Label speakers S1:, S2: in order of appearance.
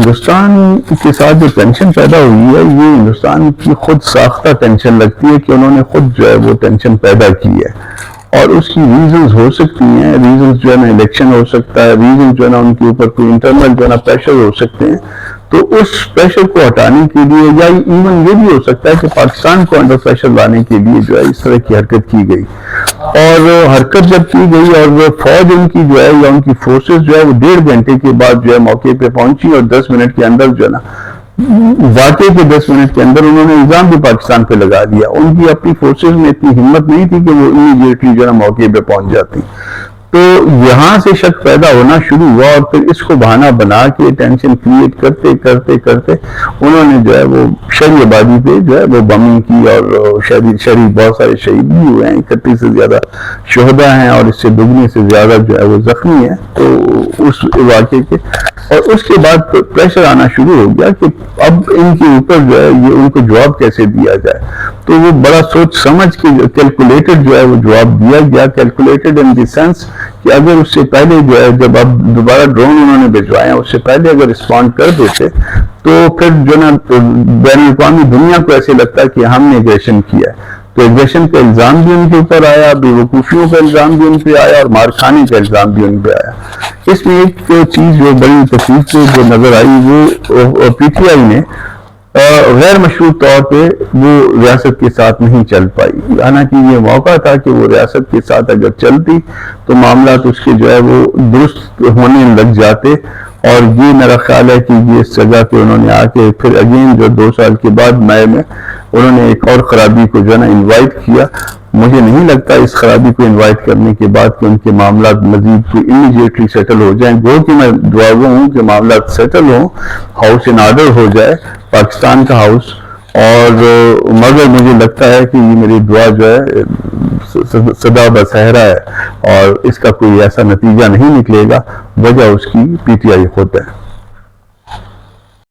S1: ہندوستان کے ساتھ جو ٹینشن پیدا ہوئی ہے یہ ہندوستان کی خود ساختہ ٹینشن لگتی ہے کہ انہوں نے خود جو ہے وہ ٹینشن پیدا کی ہے، اور اس کی ریزنز ہو سکتی ہیں، ریزنز جو ہے نا الیکشن ہو سکتا ہے، ریزنز جو ہے نا ان کے اوپر کوئی انٹرنل جو ہے نا پریشر ہو سکتے ہیں، تو اس پریشر کو ہٹانے کے لیے یا ایون یہ بھی ہو سکتا ہے کہ پاکستان کو انڈر پریشر لانے کے لیے جو ہے اس طرح کی حرکت کی گئی، اور حرکت جب کی گئی اور فوج ان کی جو ہے یا ان کی فورسز جو ہے وہ 1.5 گھنٹے کے بعد جو ہے موقع پہ پہنچی اور 10 منٹ کے اندر جو ہے نا واقعے کے 10 منٹ کے اندر انہوں نے الزام بھی پاکستان پہ لگا دیا. ان کی اپنی فورسز میں اتنی ہمت نہیں تھی کہ وہ امیڈیٹلی جو ہے موقع پہ پہنچ جاتی. تو یہاں سے شک پیدا ہونا شروع ہوا اور پھر اس کو بہانہ بنا کے ٹینشن کریٹ کرتے کرتے کرتے انہوں نے جو ہے وہ شہری آبادی پہ جو ہے وہ بمنگ کی، اور شہری بہت سارے شہید بھی ہوئے ہیں، 31 سے زیادہ شہداء ہیں اور اس سے دگنے سے زیادہ جو ہے وہ زخمی ہیں. تو اس واقعے کے اور اس کے بعد پریشر آنا شروع ہو گیا کہ اب ان کے اوپر جو ہے یہ ان کو جواب کیسے دیا جائے. تو وہ بڑا سوچ سمجھ کے کیلکولیٹڈ جو ہے وہ جواب دیا گیا. کیلکولیٹڈ ان دی سینس کہ اگر اس سے پہلے جو ہے جب اب دوبارہ ڈرون انہوں نے بھجوائے اس سے پہلے اگر رسپونڈ کر دیتے تو پھر جو نا بین الاقوامی دنیا کو ایسے لگتا ہے کہ ہم نے ایگریشن کیا ہے. تو ایگریشن کا الزام بھی ان کے اوپر آیا، بے وقوفیوں کا الزام بھی ان پہ آیا، اور مار کھانے کا الزام بھی ان پہ آیا. اس میں ایک چیز جو بڑی تکلیف سے جو نظر آئی وہ پی ٹی آئی نے غیر مشروط طور پہ وہ ریاست کے ساتھ نہیں چل پائی. حالانکہ یہ موقع تھا کہ وہ ریاست کے ساتھ اگر چلتی تو معاملات اس کے جو ہے وہ درست ہونے لگ جاتے. اور یہ میرا خیال ہے کہ یہ اس جگہ پہ انہوں نے آ کے پھر اگین جو 2 سال کے بعد مئی میں انہوں نے ایک اور خرابی کو جو ہے نا انوائٹ کیا. مجھے نہیں لگتا اس خرابی کو انوائٹ کرنے کے بعد کہ ان کے معاملات مزید امیڈیٹلی سیٹل ہو جائیں. گو کہ میں دعا گو ہوں کہ معاملات سیٹل ہوں، ہاؤس ان آرڈر ہو جائے پاکستان کا ہاؤس. اور مگر مجھے لگتا ہے کہ یہ میری دعا جو ہے صدا بصحرا ہے اور اس کا کوئی ایسا نتیجہ نہیں نکلے گا. وجہ اس کی پی ٹی آئی خود ہے.